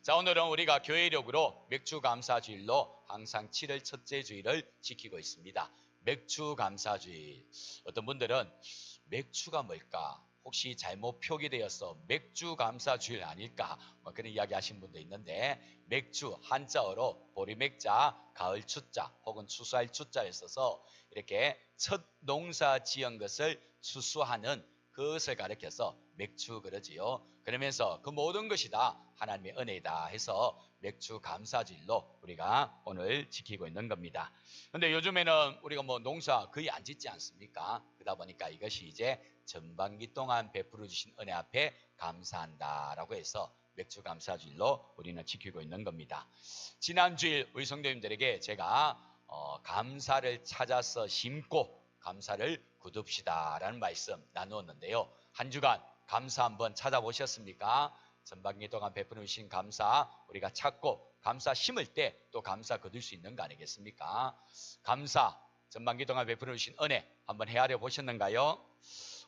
자, 오늘은 우리가 교회력으로 맥주 감사주일로 항상 7월 첫째 주일을 지키고 있습니다. 맥주 감사주일. 어떤 분들은 맥주가 뭘까? 혹시 잘못 표기되어서 맥주 감사주일 아닐까? 그런 이야기 하신 분도 있는데, 맥주 한자어로 보리맥자, 가을 추자 혹은 추수할 추자에 있어서 이렇게 첫 농사 지은 것을 추수하는 그것을 가리켜서 맥주 그러지요. 그러면서 그 모든 것이 다 하나님의 은혜이다 해서 맥주 감사주일로 우리가 오늘 지키고 있는 겁니다. 근데 요즘에는 우리가 농사 거의 안 짓지 않습니까? 그러다 보니까 이것이 이제 전반기 동안 베풀어 주신 은혜 앞에 감사한다라고 해서 맥주 감사주일로 우리는 지키고 있는 겁니다. 지난주일 우리 성도님들에게 제가 감사를 찾아서 심고 감사를 거둡시다라는 말씀 나누었는데요. 한 주간 감사 한번 찾아보셨습니까? 전반기 동안 베풀어 주신 감사 우리가 찾고 감사 심을 때 또 감사 거둘 수 있는 거 아니겠습니까? 감사 전반기 동안 베풀어 주신 은혜 한번 헤아려 보셨는가요?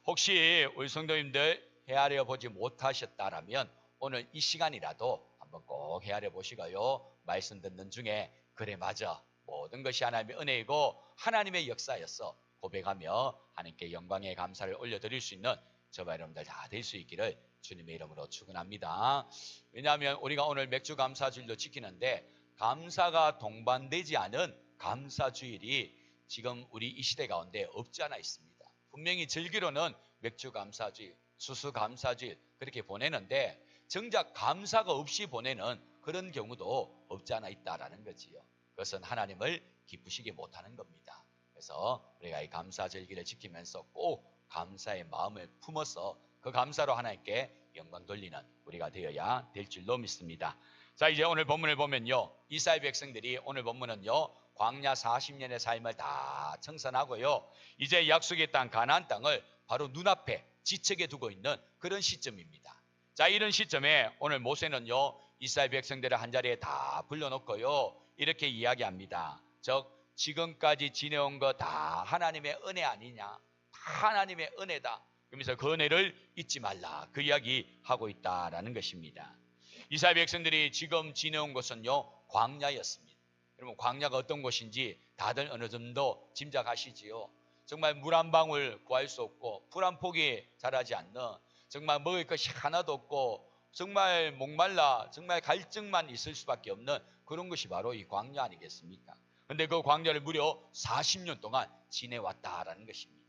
혹시 우리 성도님들 헤아려 보지 못하셨다라면 오늘 이 시간이라도 한번 꼭 헤아려 보시고요. 말씀 듣는 중에 그래 맞아 모든 것이 하나님의 은혜이고 하나님의 역사였어 고백하며 하나님께 영광의 감사를 올려드릴 수 있는 저와 여러분들 다 될 수 있기를 주님의 이름으로 축원합니다. 왜냐하면 우리가 오늘 맥주 감사주일도 지키는데 감사가 동반되지 않은 감사주일이 지금 우리 이 시대 가운데 없지 않아 있습니다. 분명히 절기로는 맥주 감사주일, 수수 감사주일 그렇게 보내는데 정작 감사가 없이 보내는 그런 경우도 없지 않아 있다라는 거지요. 그것은 하나님을 기쁘시게 못하는 겁니다. 그래서 우리가 이 감사절기를 지키면서 꼭 감사의 마음을 품어서 그 감사로 하나님께 영광 돌리는 우리가 되어야 될 줄로 믿습니다. 자, 이제 오늘 본문을 보면요. 이스라엘 백성들이 오늘 본문은요. 광야 40년의 삶을 다 청산하고요. 이제 약속의 땅 가나안 땅을 바로 눈앞에 지척에 두고 있는 그런 시점입니다. 자, 이런 시점에 오늘 모세는요. 이스라엘 백성들을 한자리에 다 불러놓고요. 이렇게 이야기합니다. 즉 지금까지 지내온 거 다 하나님의 은혜 아니냐? 다 하나님의 은혜다. 그러면서 그 은혜를 잊지 말라. 그 이야기 하고 있다라는 것입니다. 이스라엘 백성들이 지금 지내온 곳은요. 광야였습니다. 여러분 광야가 어떤 곳인지 다들 어느 정도 짐작하시지요. 정말 물 한 방울 구할 수 없고 풀 한 포기 자라지 않는 정말 먹을 것이 하나도 없고 정말 목말라 정말 갈증만 있을 수밖에 없는 그런 것이 바로 이 광야 아니겠습니까? 그런데 그 광야를 무려 40년 동안 지내왔다라는 것입니다.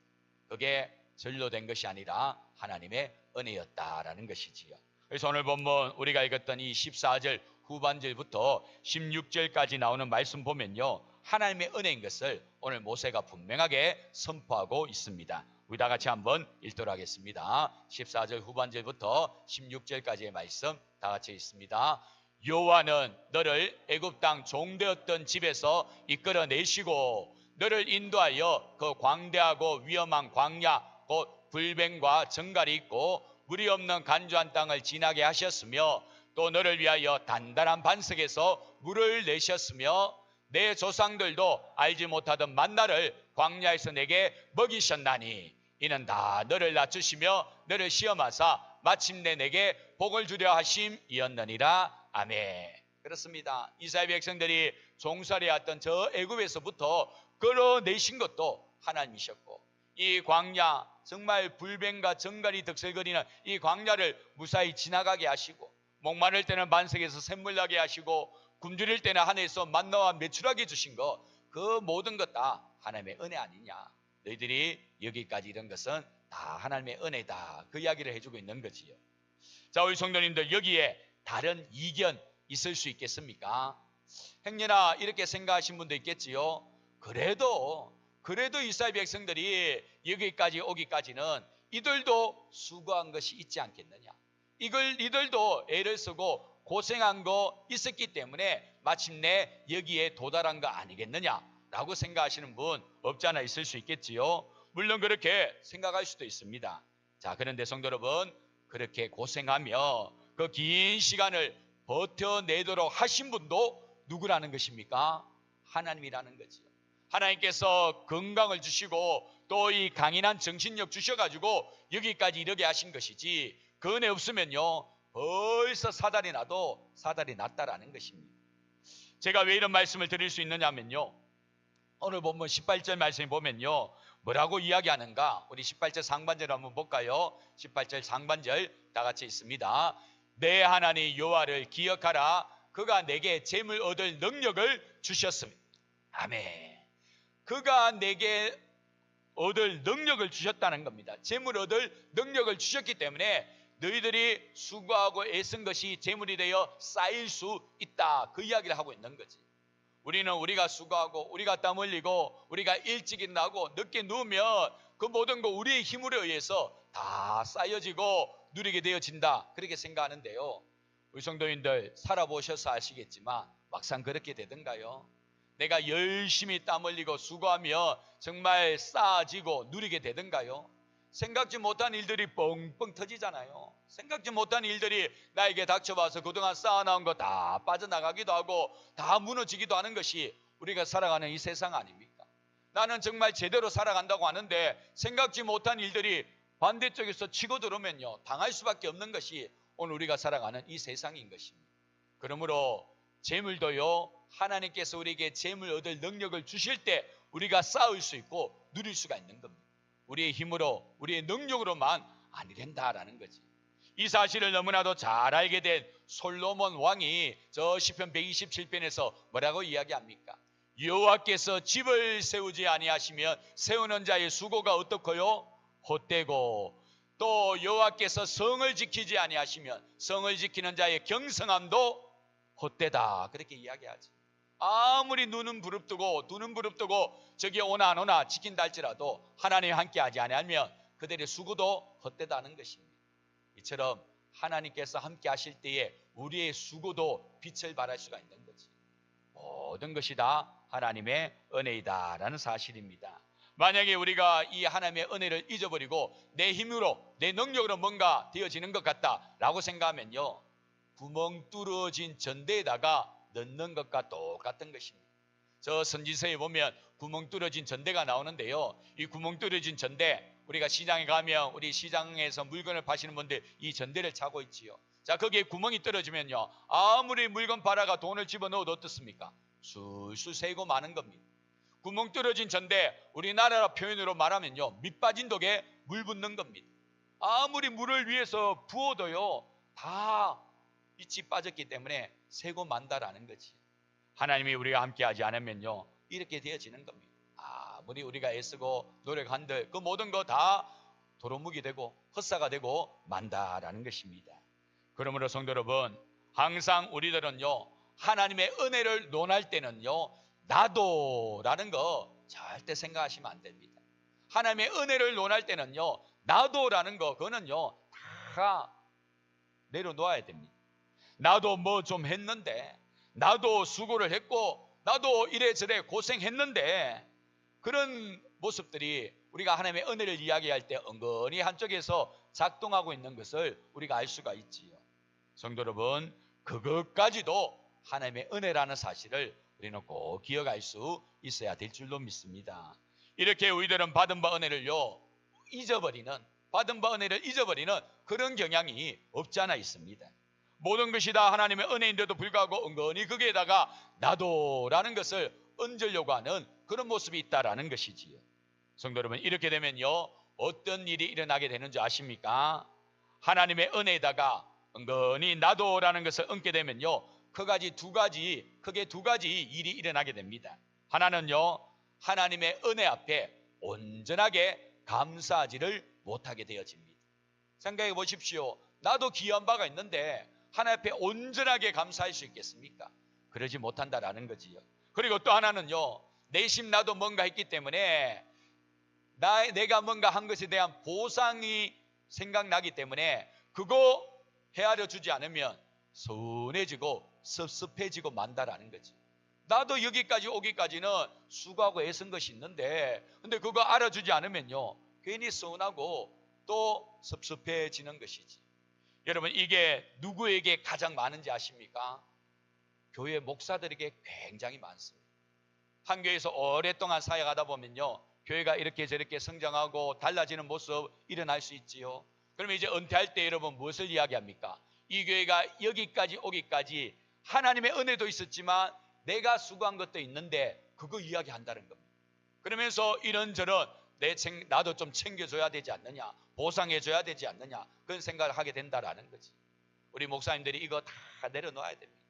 그게 절로 된 것이 아니라 하나님의 은혜였다라는 것이지요. 그래서 오늘 본문 우리가 읽었던 이 14절 후반절부터 16절까지 나오는 말씀 보면요. 하나님의 은혜인 것을 오늘 모세가 분명하게 선포하고 있습니다. 우리 다 같이 한번 읽도록 하겠습니다. 14절 후반절부터 16절까지의 말씀 다 같이 읽습니다. 여호와는 너를 애굽 땅 종되었던 집에서 이끌어내시고 너를 인도하여 그 광대하고 위험한 광야 곧 불뱀과 정갈이 있고 물이 없는 간주한 땅을 지나게 하셨으며 또 너를 위하여 단단한 반석에서 물을 내셨으며 내 조상들도 알지 못하던 만나를 광야에서 내게 먹이셨나니 이는 다 너를 낮추시며 너를 시험하사 마침내 내게 복을 주려 하심이었느니라. 아멘. 그렇습니다. 이스라엘 백성들이 종살이했던 저 애굽에서부터 끌어내신 것도 하나님이셨고 이 광야 정말 불뱀과 정갈이 득실거리는 이 광야를 무사히 지나가게 하시고 목마를 때는 반석에서 샘물 나게 하시고 굶주릴 때는 하늘에서 만나와 메추라기 주신 것 그 모든 것 다 하나님의 은혜 아니냐. 너희들이 여기까지 이런 것은 다 하나님의 은혜다. 그 이야기를 해주고 있는 거지요. 자, 우리 성도님들 여기에 다른 이견 있을 수 있겠습니까? 행여나 이렇게 생각하신 분도 있겠지요. 그래도 이스라엘 백성들이 여기까지 오기까지는 이들도 수고한 것이 있지 않겠느냐. 이들도 애를 쓰고 고생한 거 있었기 때문에 마침내 여기에 도달한 거 아니겠느냐라고 생각하시는 분 없지 않아 있을 수 있겠지요. 물론 그렇게 생각할 수도 있습니다. 자, 그런데 성도 여러분 그렇게 고생하며 그 긴 시간을 버텨내도록 하신 분도 누구라는 것입니까? 하나님이라는 거지요. 하나님께서 건강을 주시고 또 이 강인한 정신력 주셔가지고 여기까지 이르게 하신 것이지 그 은혜 없으면요 벌써 사달이 나도 사달이 났다라는 것입니다. 제가 왜 이런 말씀을 드릴 수 있느냐면요, 오늘 본문 18절 말씀에 보면요, 뭐라고 이야기하는가? 우리 18절 상반절 한번 볼까요? 18절 상반절 다 같이 있습니다. 내 하나님 여호와를 기억하라. 그가 내게 재물 얻을 능력을 주셨습니다. 아멘. 그가 내게 얻을 능력을 주셨다는 겁니다. 재물 얻을 능력을 주셨기 때문에 너희들이 수고하고 애쓴 것이 재물이 되어 쌓일 수 있다. 그 이야기를 하고 있는 거지. 우리는 우리가 수고하고 우리가 땀 흘리고 우리가 일찍 일어나고 늦게 누우면 그 모든 거 우리의 힘으로 의해서 다 쌓여지고 누리게 되어진다. 그렇게 생각하는데요, 우리 성도님들 살아보셔서 아시겠지만 막상 그렇게 되던가요? 내가 열심히 땀 흘리고 수고하며 정말 쌓아지고 누리게 되던가요? 생각지 못한 일들이 뻥뻥 터지잖아요. 생각지 못한 일들이 나에게 닥쳐와서 그동안 쌓아놓은 거 다 빠져나가기도 하고 다 무너지기도 하는 것이 우리가 살아가는 이 세상 아닙니까? 나는 정말 제대로 살아간다고 하는데 생각지 못한 일들이 반대쪽에서 치고 들어오면요, 당할 수밖에 없는 것이 오늘 우리가 살아가는 이 세상인 것입니다. 그러므로 재물도요, 하나님께서 우리에게 재물 얻을 능력을 주실 때 우리가 쌓을 수 있고 누릴 수가 있는 겁니다. 우리의 힘으로 우리의 능력으로만 아니 된다라는 거지. 이 사실을 너무나도 잘 알게 된 솔로몬 왕이 저 시편 127편에서 뭐라고 이야기합니까? 여호와께서 집을 세우지 아니하시면 세우는 자의 수고가 어떻고요? 헛되고, 또 여호와께서 성을 지키지 아니하시면 성을 지키는 자의 경성함도 헛되다. 그렇게 이야기하지. 아무리 눈은 부릅뜨고 저기 오나 안 오나 지킨다 할지라도 하나님 함께 하지 아니하면 그들의 수고도 헛되다는 것입니다. 이처럼 하나님께서 함께 하실 때에 우리의 수고도 빛을 발할 수가 있는 거지. 모든 것이 다 하나님의 은혜이다라는 사실입니다. 만약에 우리가 이 하나님의 은혜를 잊어버리고 내 힘으로 내 능력으로 뭔가 되어지는 것 같다라고 생각하면요, 구멍 뚫어진 전대에다가 넣는 것과 똑같은 것입니다. 저 선지서에 보면 구멍 뚫어진 전대가 나오는데요, 이 구멍 뚫어진 전대, 우리가 시장에 가면 우리 시장에서 물건을 파시는 분들 이 전대를 차고 있지요. 자, 거기에 구멍이 뚫어지면요, 아무리 물건 팔아가 돈을 집어넣어도 어떻습니까? 술술 새고 마는 겁니다. 구멍 뚫어진 전대, 우리나라 표현으로 말하면요, 밑 빠진 독에 물 붓는 겁니다. 아무리 물을 위해서 부어도요, 다 빛이 빠졌기 때문에 새고 만다라는 거지. 하나님이 우리가 함께하지 않으면요, 이렇게 되어지는 겁니다. 아무리 우리가 애쓰고 노력한들 그 모든 거 다 도루묵이 되고 헛사가 되고 만다라는 것입니다. 그러므로 성도 여러분, 항상 우리들은요, 하나님의 은혜를 논할 때는요, 나도라는 거 절대 생각하시면 안 됩니다. 하나님의 은혜를 논할 때는요, 나도라는 거 그거는요 다 내려놓아야 됩니다. 나도 뭐 좀 했는데, 나도 수고를 했고, 나도 이래저래 고생했는데, 그런 모습들이 우리가 하나님의 은혜를 이야기할 때 은근히 한쪽에서 작동하고 있는 것을 우리가 알 수가 있지요. 성도 여러분, 그것까지도 하나님의 은혜라는 사실을 우리는 꼭 기억할 수 있어야 될 줄로 믿습니다. 이렇게 우리들은 받은 바 은혜를요 받은 바 은혜를 잊어버리는 그런 경향이 없지 않아 있습니다. 모든 것이 다 하나님의 은혜인데도 불구하고 은근히 거기에다가 나도라는 것을 얹으려고 하는 그런 모습이 있다라는 것이지요. 성도 여러분, 이렇게 되면요, 어떤 일이 일어나게 되는 줄 아십니까? 하나님의 은혜에다가 은근히 나도라는 것을 얹게 되면요, 크게 두 가지 일이 일어나게 됩니다. 하나는요, 하나님의 은혜 앞에 온전하게 감사하지를 못하게 되어집니다. 생각해 보십시오. 나도 기여한 바가 있는데 하나님 앞에 온전하게 감사할 수 있겠습니까? 그러지 못한다라는 거지요. 그리고 또 하나는요, 내심 나도 뭔가 했기 때문에 내가 뭔가 한 것에 대한 보상이 생각나기 때문에 그거 헤아려 주지 않으면 서운해지고 섭섭해지고 만다라는 거지. 나도 여기까지 오기까지는 수고하고 애쓴 것이 있는데 근데 그거 알아주지 않으면요, 괜히 서운하고 또 섭섭해지는 것이지. 여러분, 이게 누구에게 가장 많은지 아십니까? 교회 목사들에게 굉장히 많습니다. 한 교회에서 오랫동안 사역하다 보면요, 교회가 이렇게 저렇게 성장하고 달라지는 모습 일어날 수 있지요. 그러면 이제 은퇴할 때 여러분 무엇을 이야기합니까? 이 교회가 여기까지 오기까지 하나님의 은혜도 있었지만 내가 수고한 것도 있는데 그거 이야기한다는 겁니다. 그러면서 이런저런 나도 좀 챙겨줘야 되지 않느냐, 보상해줘야 되지 않느냐, 그런 생각을 하게 된다라는 거지. 우리 목사님들이 이거 다 내려놓아야 됩니다.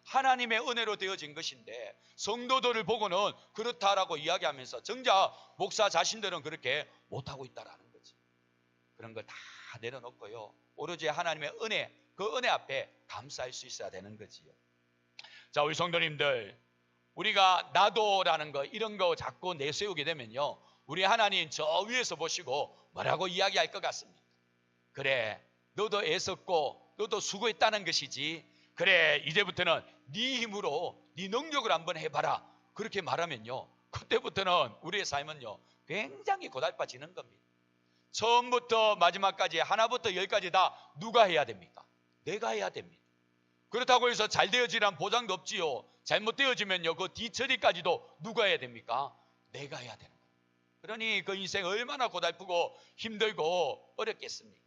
하나님의 은혜로 되어진 것인데 성도들을 보고는 그렇다라고 이야기하면서 정작 목사 자신들은 그렇게 못하고 있다라는 거지. 그런 거 다 내려놓고요, 오로지 하나님의 은혜, 그 은혜 앞에 감사할 수 있어야 되는 거지요. 자, 우리 성도님들, 우리가 나도라는 거, 이런 거 자꾸 내세우게 되면요, 우리 하나님 저 위에서 보시고 뭐라고 이야기할 것 같습니다. 그래, 너도 애썼고 너도 수고했다는 것이지, 그래 이제부터는 네 힘으로 네 능력을 한번 해봐라, 그렇게 말하면요, 그때부터는 우리의 삶은요 굉장히 고달파지는 겁니다. 처음부터 마지막까지 하나부터 열까지 다 누가 해야 됩니까? 내가 해야 됩니다. 그렇다고 해서 잘 되어지란 보장도 없지요. 잘못되어지면요 그 뒤처리까지도 누가 해야 됩니까? 내가 해야 되는 거예요. 그러니 그 인생 얼마나 고달프고 힘들고 어렵겠습니까?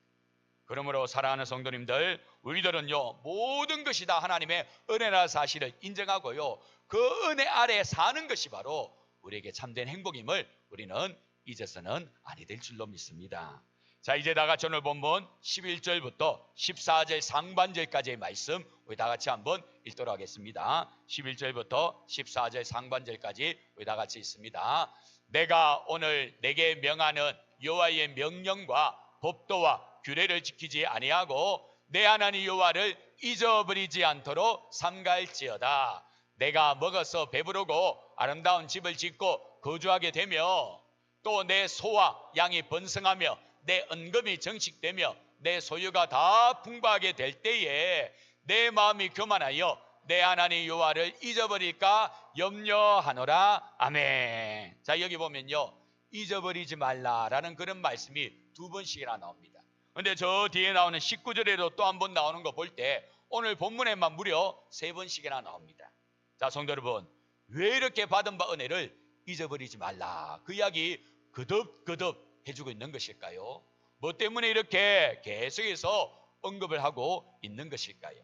그러므로 사랑하는 성도님들, 우리들은요 모든 것이 다 하나님의 은혜라는 사실을 인정하고요, 그 은혜 아래에 사는 것이 바로 우리에게 참된 행복임을 우리는 잊어서는 아니 될 줄로 믿습니다. 자, 이제 다 같이 오늘 본문 11절부터 14절 상반절까지의 말씀 우리 다 같이 한번 읽도록 하겠습니다. 11절부터 14절 상반절까지 우리 다 같이 있습니다. 내가 오늘 내게 명하는 여호와의 명령과 법도와 규례를 지키지 아니하고 내 하나님 여호와를 잊어버리지 않도록 삼갈지어다. 내가 먹어서 배부르고 아름다운 집을 짓고 거주하게 되며 또 내 소와 양이 번성하며 내 은금이 정식되며 내 소유가 다 풍부하게 될 때에 내 마음이 교만하여 내 하나님 여호와를 잊어버릴까 염려하노라. 아멘. 자, 여기 보면요 잊어버리지 말라라는 그런 말씀이 두 번씩이나 나옵니다. 근데 저 뒤에 나오는 19절에도 또 한 번 나오는 거 볼 때 오늘 본문에만 무려 3번씩이나 나옵니다. 자, 성도 여러분, 왜 이렇게 받은 바 은혜를 잊어버리지 말라, 그 이야기 거듭거듭 해주고 있는 것일까요? 뭐 때문에 이렇게 계속해서 언급을 하고 있는 것일까요?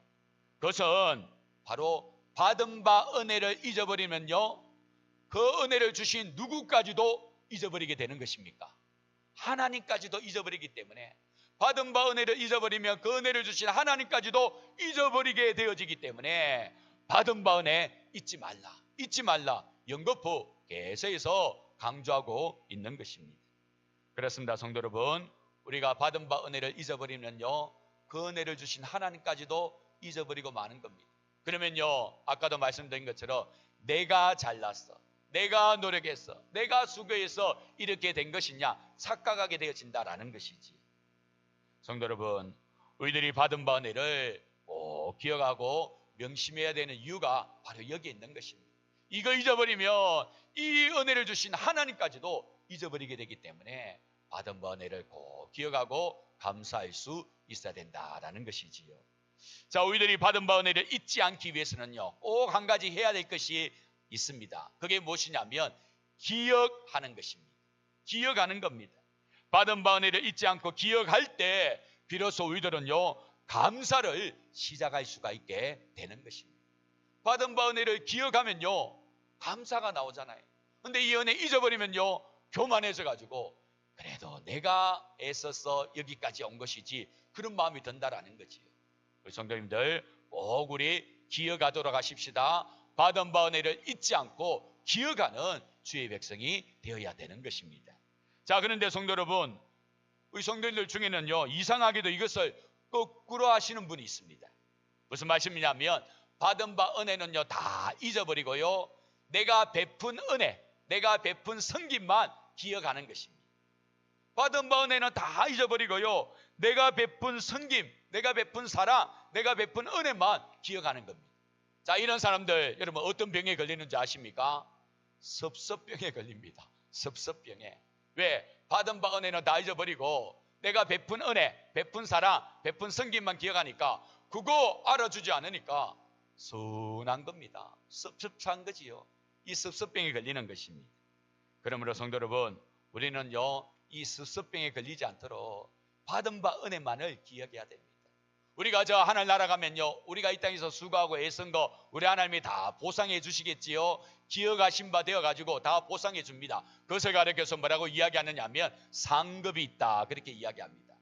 그것은 바로 받은 바 은혜를 잊어버리면요 그 은혜를 주신 누구까지도 잊어버리게 되는 것입니까? 하나님까지도 잊어버리기 때문에, 받은 바 은혜를 잊어버리면 그 은혜를 주신 하나님까지도 잊어버리게 되어지기 때문에 받은 바 은혜 잊지 말라, 잊지 말라, 연거푸 계속해서 강조하고 있는 것입니다. 그렇습니다. 성도 여러분, 우리가 받은 바 은혜를 잊어버리면요 그 은혜를 주신 하나님까지도 잊어버리고 마는 겁니다. 그러면요 아까도 말씀드린 것처럼 내가 잘났어, 내가 노력했어, 내가 수고해서 이렇게 된 것이냐 착각하게 되어진다라는 것이지. 성도 여러분, 우리들이 받은 바 은혜를 꼭 기억하고 명심해야 되는 이유가 바로 여기에 있는 것입니다. 이거 잊어버리면 이 은혜를 주신 하나님까지도 잊어버리게 되기 때문에 받은 바 은혜를 꼭 기억하고 감사할 수 있어야 된다라는 것이지요. 자, 우리들이 받은 바 은혜를 잊지 않기 위해서는요 꼭 한 가지 해야 될 것이 있습니다. 그게 무엇이냐면 기억하는 것입니다. 기억하는 겁니다. 받은 바 은혜를 잊지 않고 기억할 때 비로소 우리들은요 감사를 시작할 수가 있게 되는 것입니다. 받은 바 은혜를 기억하면요 감사가 나오잖아요. 근데 이 은혜 잊어버리면요 교만해져 가지고 그래도 내가 애써서 여기까지 온 것이지, 그런 마음이 든다라는 거지요. 우리 성도님들 꼭 우리 기억하도록 하십시다. 받은 바 은혜를 잊지 않고 기억하는 주의 백성이 되어야 되는 것입니다. 자, 그런데 성도 여러분, 우리 성도님들 중에는요 이상하게도 이것을 거꾸로 하시는 분이 있습니다. 무슨 말씀이냐면 받은 바 은혜는요 다 잊어버리고요 내가 베푼 은혜, 내가 베푼 섬김만 기억하는 것입니다. 받은 바 은혜는 다 잊어버리고요 내가 베푼 섬김, 내가 베푼 사랑, 내가 베푼 은혜만 기억하는 겁니다. 자, 이런 사람들 여러분 어떤 병에 걸리는지 아십니까? 섭섭병에 걸립니다. 섭섭병에. 왜? 받은 바 은혜는 다 잊어버리고 내가 베푼 은혜, 베푼 사랑, 베푼 섬김만 기억하니까 그거 알아주지 않으니까 순한 겁니다. 섭섭한 거지요. 이 섭섭병에 걸리는 것입니다. 그러므로 성도 여러분, 우리는요 이 섭섭병에 걸리지 않도록 받은 바 은혜만을 기억해야 됩니다. 우리가 저 하늘나라 가면요, 우리가 이 땅에서 수고하고 애쓴 거 우리 하나님이 다 보상해 주시겠지요. 기억하신 바 되어 가지고 다 보상해 줍니다. 그것을 가르쳐서 뭐라고 이야기하느냐 하면 상급이 있다, 그렇게 이야기합니다.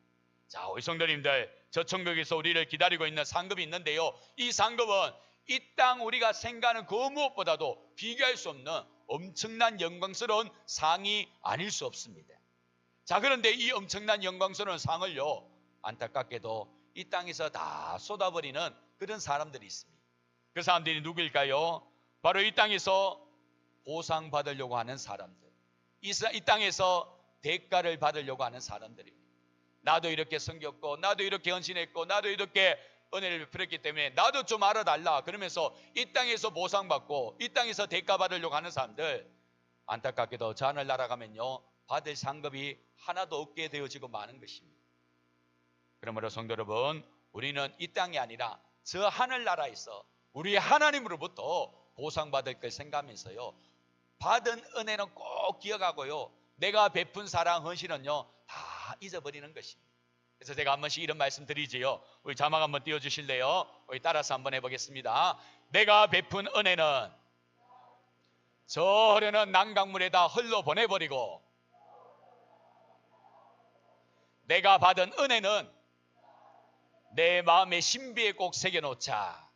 자, 우리 성도님들, 저 천국에서 우리를 기다리고 있는 상급이 있는데요, 이 상급은 이 땅 우리가 생각하는 그 무엇보다도 비교할 수 없는 엄청난 영광스러운 상이 아닐 수 없습니다. 자, 그런데 이 엄청난 영광스러운 상을요, 안타깝게도 이 땅에서 다 쏟아버리는 그런 사람들이 있습니다. 그 사람들이 누구일까요? 바로 이 땅에서 보상받으려고 하는 사람들, 이 땅에서 대가를 받으려고 하는 사람들입니다. 나도 이렇게 섬겼고, 나도 이렇게 헌신했고, 나도 이렇게 은혜를 베풀었기 때문에 나도 좀 알아달라 그러면서 이 땅에서 보상받고 이 땅에서 대가 받으려고 하는 사람들, 안타깝게도 저 하늘 날아가면요, 받을 상급이 하나도 없게 되어지고 마는 것입니다. 그러므로 성도 여러분, 우리는 이 땅이 아니라 저 하늘나라에서 우리 하나님으로부터 보상받을 걸 생각하면서요, 받은 은혜는 꼭 기억하고요, 내가 베푼 사랑 헌신은요 다 잊어버리는 것입니다. 그래서 제가 한 번씩 이런 말씀 드리지요. 우리 자막 한번 띄워주실래요? 우리 따라서 한번 해보겠습니다. 내가 베푼 은혜는 저 흐르는 난강물에다 흘러보내버리고, 내가 받은 은혜는 내 마음의 신비에 꼭 새겨놓자.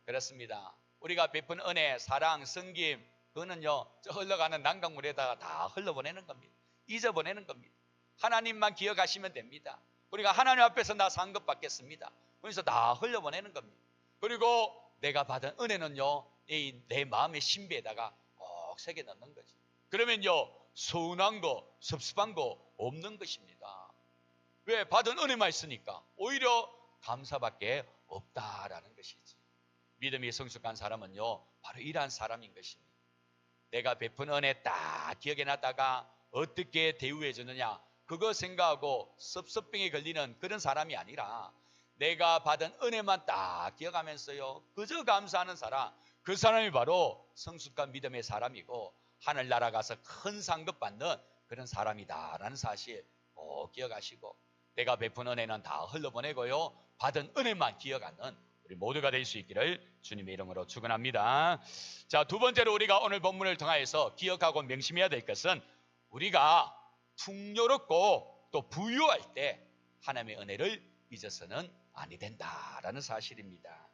그렇습니다. 우리가 베푼 은혜, 사랑, 섬김, 그거는요 저 흘러가는 난강물에다가 다 흘러보내는 겁니다. 잊어보내는 겁니다. 하나님만 기억하시면 됩니다. 우리가 하나님 앞에서 나 상급 받겠습니다, 그래서 다 흘려보내는 겁니다. 그리고 내가 받은 은혜는요 내 마음의 신비에다가 꼭 새겨넣는 거지. 그러면요 서운한 거, 섭섭한 거 없는 것입니다. 왜? 받은 은혜만 있으니까 오히려 감사밖에 없다라는 것이지. 믿음이 성숙한 사람은요 바로 이러한 사람인 것입니다. 내가 베푼 은혜 딱 기억해 놨다가 어떻게 대우해 주느냐 그거 생각하고 섭섭병에 걸리는 그런 사람이 아니라, 내가 받은 은혜만 딱 기억하면서요 그저 감사하는 사람, 그 사람이 바로 성숙한 믿음의 사람이고 하늘 날아가서 큰 상급 받는 그런 사람이다라는 사실 꼭 기억하시고, 내가 베푼 은혜는 다 흘러보내고요 받은 은혜만 기억하는 우리 모두가 될 수 있기를 주님의 이름으로 축원합니다. 자, 두 번째로 우리가 오늘 본문을 통하여서 기억하고 명심해야 될 것은, 우리가 풍요롭고 또 부유할 때 하나님의 은혜를 잊어서는 아니 된다라는 사실입니다.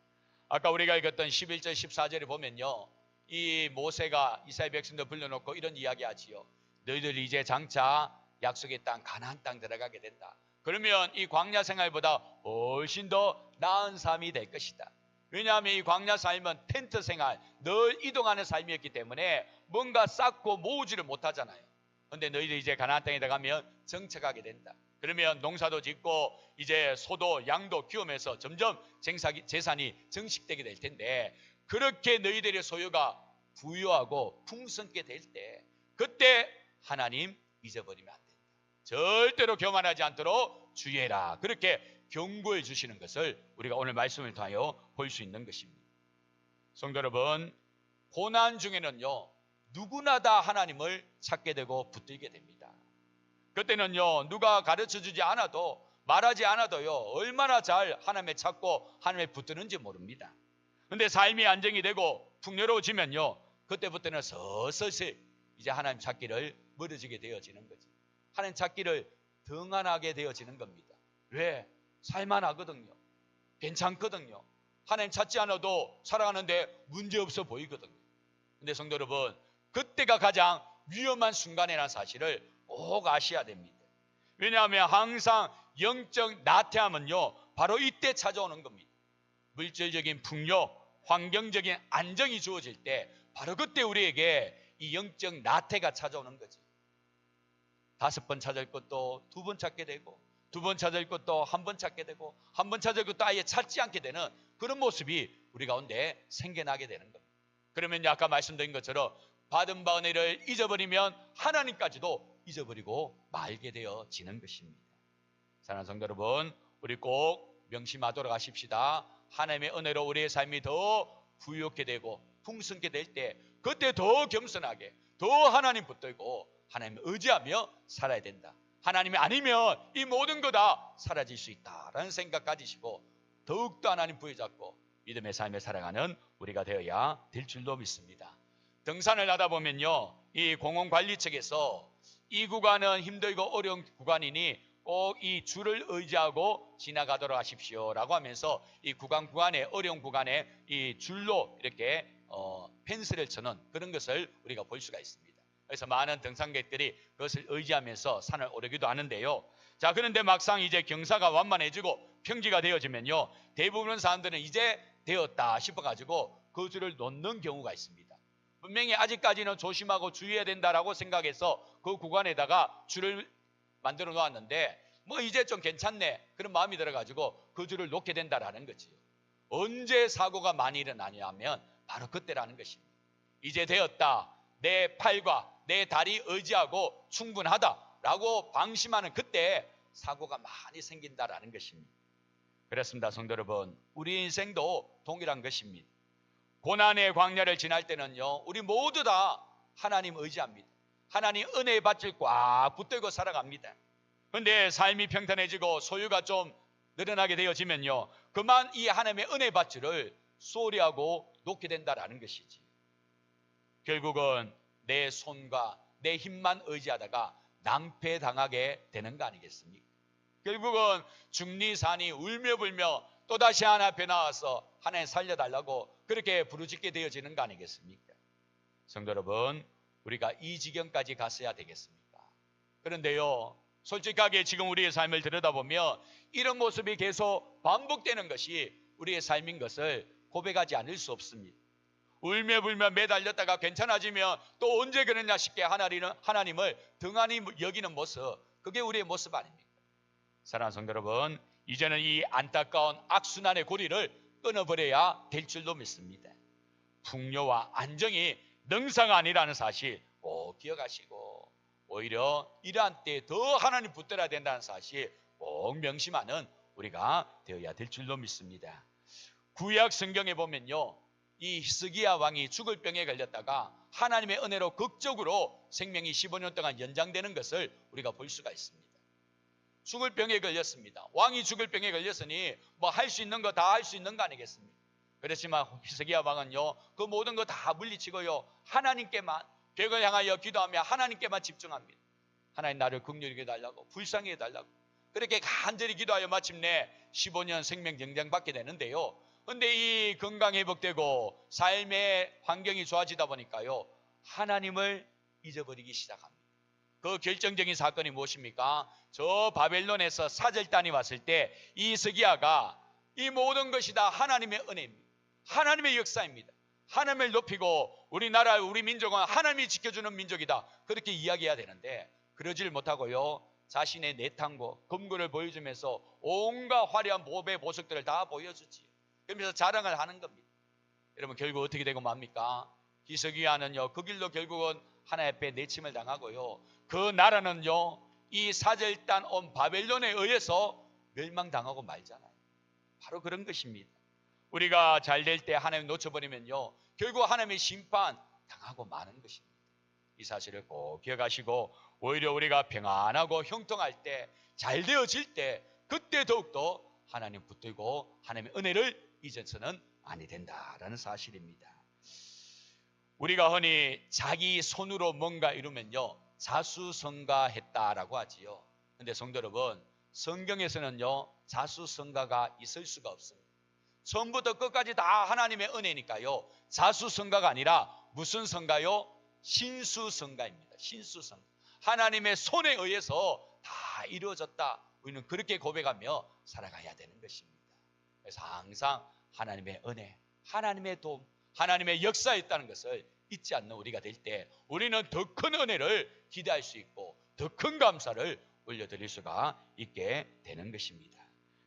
아까 우리가 읽었던 11절 14절에 보면요, 이 모세가 이스라엘 백성들 불러놓고 이런 이야기 하지요. 너희들이 이제 장차 약속의 땅 가나안 땅 들어가게 된다. 그러면 이 광야 생활보다 훨씬 더 나은 삶이 될 것이다. 왜냐하면 이 광야 삶은 텐트 생활, 늘 이동하는 삶이었기 때문에 뭔가 쌓고 모으지를 못하잖아요. 그런데 너희들이 이제 가나안 땅에 들어가면 정착하게 된다. 그러면 농사도 짓고 이제 소도 양도 키우면서 점점 재산이 정식되게 될 텐데, 그렇게 너희들의 소유가 부유하고 풍성게 될 때, 그때 하나님 잊어버리면 안 된다. 절대로 교만하지 않도록 주의해라. 그렇게 경고해 주시는 것을 우리가 오늘 말씀을 통하여 볼 수 있는 것입니다. 성도 여러분, 고난 중에는요 누구나 다 하나님을 찾게 되고 붙들게 됩니다. 그때는요 누가 가르쳐주지 않아도, 말하지 않아도요 얼마나 잘 하나님을 찾고 하나님을 붙드는지 모릅니다. 그런데 삶이 안정이 되고 풍요로워지면요 그때부터는 서서히 이제 하나님 찾기를 멀어지게 되어지는 거지. 하나님 찾기를 등한하게 되어지는 겁니다. 왜? 살만하거든요. 괜찮거든요. 하나님 찾지 않아도 살아가는데 문제없어 보이거든요. 근데 성도 여러분, 그때가 가장 위험한 순간이라는 사실을 꼭 아셔야 됩니다. 왜냐하면 항상 영적 나태함은요 바로 이때 찾아오는 겁니다. 물질적인 풍요, 환경적인 안정이 주어질 때 바로 그때 우리에게 이 영적 나태가 찾아오는 거지. 5번 찾을 것도 2번 찾게 되고, 2번 찾을 것도 1번 찾게 되고, 1번 찾을 것도 아예 찾지 않게 되는 그런 모습이 우리 가운데 생겨나게 되는 겁니다. 그러면 아까 말씀드린 것처럼 받은 바 은혜를 잊어버리면 하나님까지도 잊어버리고 말게 되어지는 것입니다. 사랑하는 성도 여러분, 우리 꼭 명심하도록 하십시다. 하나님의 은혜로 우리의 삶이 더 부유하게 되고 풍성게 될 때, 그때 더 겸손하게, 더 하나님 붙들고 하나님을 의지하며 살아야 된다. 하나님이 아니면 이 모든 거 다 사라질 수 있다라는 생각 가지시고 더욱더 하나님 부여잡고 믿음의 삶을 살아가는 우리가 되어야 될 줄로 믿습니다. 등산을 하다 보면요, 이 공원관리 측에서 이 구간은 힘들고 어려운 구간이니 꼭 이 줄을 의지하고 지나가도록 하십시오라고 하면서 이 구간에 어려운 구간에 이 줄로 이렇게 펜스를 쳐놓은 그런 것을 우리가 볼 수가 있습니다. 그래서 많은 등산객들이 그것을 의지하면서 산을 오르기도 하는데요. 자, 그런데 막상 이제 경사가 완만해지고 평지가 되어지면요, 대부분의 사람들은 이제 되었다 싶어가지고 그 줄을 놓는 경우가 있습니다. 분명히 아직까지는 조심하고 주의해야 된다라고 생각해서 그 구간에다가 줄을 만들어 놓았는데 뭐 이제 좀 괜찮네 그런 마음이 들어가지고 그 줄을 놓게 된다라는 거지요. 언제 사고가 많이 일어나냐면 바로 그때라는 것입니다. 이제 되었다, 내 팔과 내 다리 의지하고 충분하다라고 방심하는 그때 사고가 많이 생긴다라는 것입니다. 그렇습니다. 성도 여러분, 우리 인생도 동일한 것입니다. 고난의 광야를 지날 때는요, 우리 모두 다 하나님 의지합니다. 하나님 은혜의 밭을 꽉 붙들고 살아갑니다. 그런데 삶이 평탄해지고 소유가 좀 늘어나게 되어지면요, 그만 이 하나님의 은혜 밭을 소홀히 하고 놓게 된다라는 것이지. 결국은 내 손과 내 힘만 의지하다가 낭패당하게 되는 거 아니겠습니까? 결국은 중리산이 울며 불며 또다시 하나 앞에 나와서 하나님 살려달라고 그렇게 부르짖게 되어지는 거 아니겠습니까? 성도 여러분, 우리가 이 지경까지 갔어야 되겠습니까? 그런데요, 솔직하게 지금 우리의 삶을 들여다보면 이런 모습이 계속 반복되는 것이 우리의 삶인 것을 고백하지 않을 수 없습니다. 울며 불며 매달렸다가 괜찮아지면 또 언제 그러냐 싶게 하나님을 등한히 여기는 모습, 그게 우리의 모습 아닙니까? 사랑하는 성도 여러분, 이제는 이 안타까운 악순환의 고리를 끊어버려야 될 줄로 믿습니다. 풍요와 안정이 능사가 아니라는 사실 꼭 기억하시고 오히려 이러한 때에 더 하나님 붙들어야 된다는 사실 꼭 명심하는 우리가 되어야 될 줄로 믿습니다. 구약 성경에 보면요, 이 히스기야 왕이 죽을 병에 걸렸다가 하나님의 은혜로 극적으로 생명이 15년 동안 연장되는 것을 우리가 볼 수가 있습니다. 죽을 병에 걸렸습니다. 왕이 죽을 병에 걸렸으니 뭐 할 수 있는 거 다 할 수 있는 거 아니겠습니까? 그렇지만 히스기야 왕은요, 그 모든 거 다 물리치고요, 하나님께만 벽을 향하여 기도하며 하나님께만 집중합니다. 하나님 나를 긍휼히 해달라고, 불쌍히 해달라고 그렇게 간절히 기도하여 마침내 15년 생명 연장받게 되는데요. 그런데 이 건강 회복되고 삶의 환경이 좋아지다 보니까요, 하나님을 잊어버리기 시작합니다. 그 결정적인 사건이 무엇입니까? 저 바벨론에서 사절단이 왔을 때 이 히스기야가 이 모든 것이 다 하나님의 은혜입니다. 하나님의 역사입니다. 하나님을 높이고 우리나라 우리 민족은 하나님이 지켜주는 민족이다, 그렇게 이야기해야 되는데 그러질 못하고요, 자신의 내탕고 검거를 보여주면서 온갖 화려한 모배 보석들을 다 보여주지. 그러면서 자랑을 하는 겁니다. 여러분, 결국 어떻게 되고 맙니까? 히스기야는요, 그 길로 결국은 하나님 앞에 내침을 당하고요, 그 나라는요, 이 사절단 온 바벨론에 의해서 멸망당하고 말잖아요. 바로 그런 것입니다. 우리가 잘 될 때 하나님 놓쳐버리면요, 결국 하나님의 심판 당하고 마는 것입니다. 이 사실을 꼭 기억하시고 오히려 우리가 평안하고 형통할 때, 잘 되어질 때, 그때 더욱더 하나님 붙들고 하나님의 은혜를 잊어서는 아니 된다라는 사실입니다. 우리가 흔히 자기 손으로 뭔가 이루면요, 자수성가했다라고 하지요. 그런데 성도 여러분, 성경에서는요, 자수성가가 있을 수가 없습니다. 처음부터 끝까지 다 하나님의 은혜니까요, 자수성가가 아니라 무슨 성가요? 신수성가입니다. 신수성가. 하나님의 손에 의해서 다 이루어졌다, 우리는 그렇게 고백하며 살아가야 되는 것입니다. 그래서 항상 하나님의 은혜, 하나님의 도움, 하나님의 역사에 있다는 것을 잊지 않는 우리가 될 때 우리는 더 큰 은혜를 기대할 수 있고 더 큰 감사를 올려드릴 수가 있게 되는 것입니다.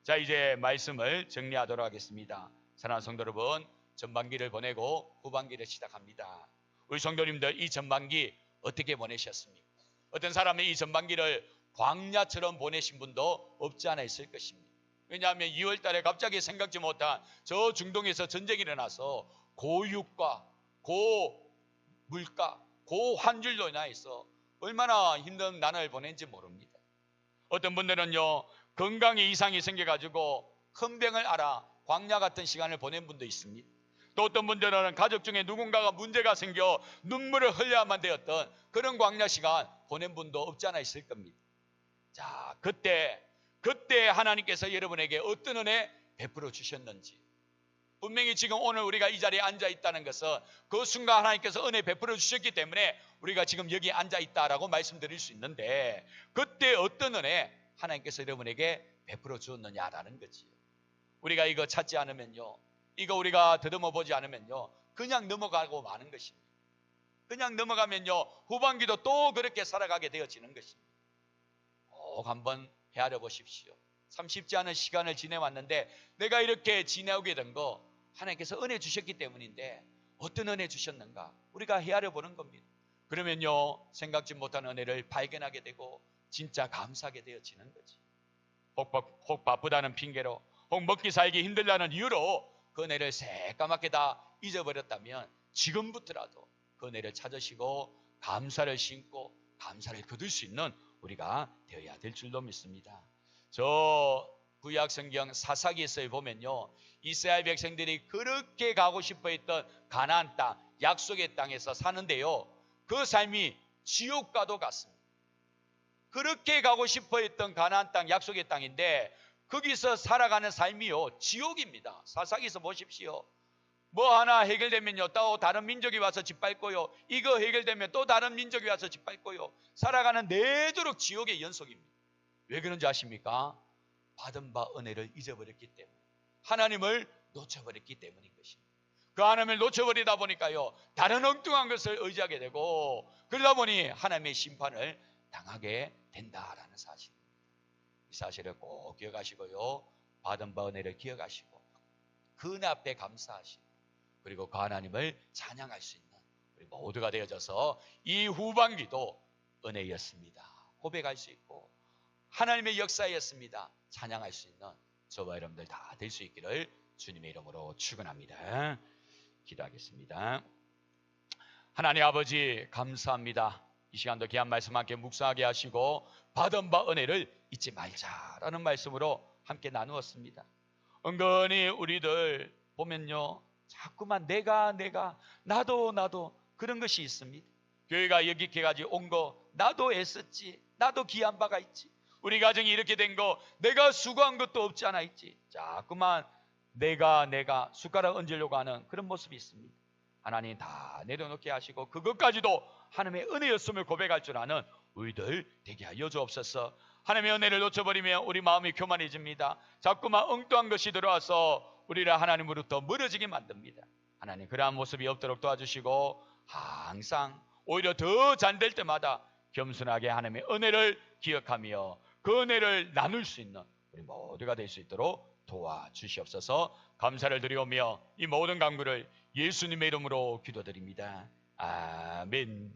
자, 이제 말씀을 정리하도록 하겠습니다. 사랑하는 성도 여러분, 전반기를 보내고 후반기를 시작합니다. 우리 성도님들, 이 전반기 어떻게 보내셨습니까? 어떤 사람은 이 전반기를 광야처럼 보내신 분도 없지 않아 있을 것입니다. 왜냐하면 2월 달에 갑자기 생각지 못한 저 중동에서 전쟁이 일어나서 고유가, 고물가, 고환율로 인하여서 얼마나 힘든 난을 보낸지 모릅니다. 어떤 분들은요, 건강에 이상이 생겨가지고 큰 병을 앓아 광야 같은 시간을 보낸 분도 있습니다. 또 어떤 분들은 가족 중에 누군가가 문제가 생겨 눈물을 흘려야만 되었던 그런 광야 시간 보낸 분도 없지 않아 있을 겁니다. 자, 그때 하나님께서 여러분에게 어떤 은혜 베풀어 주셨는지, 분명히 지금 오늘 우리가 이 자리에 앉아 있다는 것은 그 순간 하나님께서 은혜 베풀어 주셨기 때문에 우리가 지금 여기 앉아 있다라고 말씀드릴 수 있는데, 그때 어떤 은혜 하나님께서 여러분에게 베풀어 주었느냐라는 거지요. 우리가 이거 찾지 않으면요, 이거 우리가 더듬어 보지 않으면요, 그냥 넘어가고 마는 것입니다. 그냥 넘어가면요, 후반기도 또 그렇게 살아가게 되어지는 것입니다. 꼭 한번 헤아려 보십시오. 참 쉽지 않은 시간을 지내왔는데 내가 이렇게 지내오게 된 거 하나님께서 은혜 주셨기 때문인데 어떤 은혜 주셨는가 우리가 헤아려 보는 겁니다. 그러면요, 생각지 못한 은혜를 발견하게 되고 진짜 감사하게 되어지는 거지. 혹 바쁘다는 핑계로, 혹 먹기 살기 힘들다는 이유로 그 은혜를 새까맣게 다 잊어버렸다면 지금부터라도 그 은혜를 찾으시고 감사를 심고 감사를 거둘 수 있는 우리가 되어야 될 줄로 믿습니다. 저 구약 성경 사사기에서 보면요, 이스라엘 백성들이 그렇게 가고 싶어 했던 가나안 땅, 약속의 땅에서 사는데요, 그 삶이 지옥과도 같습니다. 그렇게 가고 싶어 했던 가나안 땅, 약속의 땅인데 거기서 살아가는 삶이요, 지옥입니다. 사사기에서 보십시오. 뭐 하나 해결되면요, 또 다른 민족이 와서 짓밟고요, 이거 해결되면 또 다른 민족이 와서 짓밟고요, 살아가는 내도록 지옥의 연속입니다. 왜 그런지 아십니까? 받은 바 은혜를 잊어버렸기 때문에, 하나님을 놓쳐버렸기 때문인 것입니다. 그 하나님을 놓쳐버리다 보니까요, 다른 엉뚱한 것을 의지하게 되고, 그러다 보니 하나님의 심판을 당하게 된다라는 사실입니다. 이 사실을 꼭 기억하시고요, 받은 바 은혜를 기억하시고 그 은혜 앞에 감사하시고, 그리고 그 하나님을 찬양할 수 있는 우리 모두가 되어져서 이 후반기도 은혜였습니다 고백할 수 있고, 하나님의 역사였습니다 찬양할 수 있는 저와 여러분들 다 될 수 있기를 주님의 이름으로 축원합니다. 기도하겠습니다. 하나님 아버지, 감사합니다. 이 시간도 귀한 말씀 함께 묵상하게 하시고 받은 바 은혜를 잊지 말자라는 말씀으로 함께 나누었습니다. 은근히 우리들 보면요, 자꾸만 내가 나도 그런 것이 있습니다. 교회가 여기까지 온 거 나도 애썼지, 나도 귀한 바가 있지, 우리 가정이 이렇게 된 거 내가 수고한 것도 없지 않아 있지, 자꾸만 내가 숟가락 얹으려고 하는 그런 모습이 있습니다. 하나님 다 내려놓게 하시고 그것까지도 하나님의 은혜였음을 고백할 줄 아는 우리들 되게 하여 주옵소서. 하나님의 은혜를 놓쳐버리면 우리 마음이 교만해집니다. 자꾸만 엉뚱한 것이 들어와서 우리를 하나님으로부터 멀어지게 만듭니다. 하나님, 그러한 모습이 없도록 도와주시고 항상 오히려 더 잘될 때마다 겸손하게 하나님의 은혜를 기억하며 그 은혜를 나눌 수 있는 우리 모두가 될 수 있도록 도와주시옵소서. 감사를 드리오며 이 모든 간구를 예수님의 이름으로 기도드립니다. 아멘.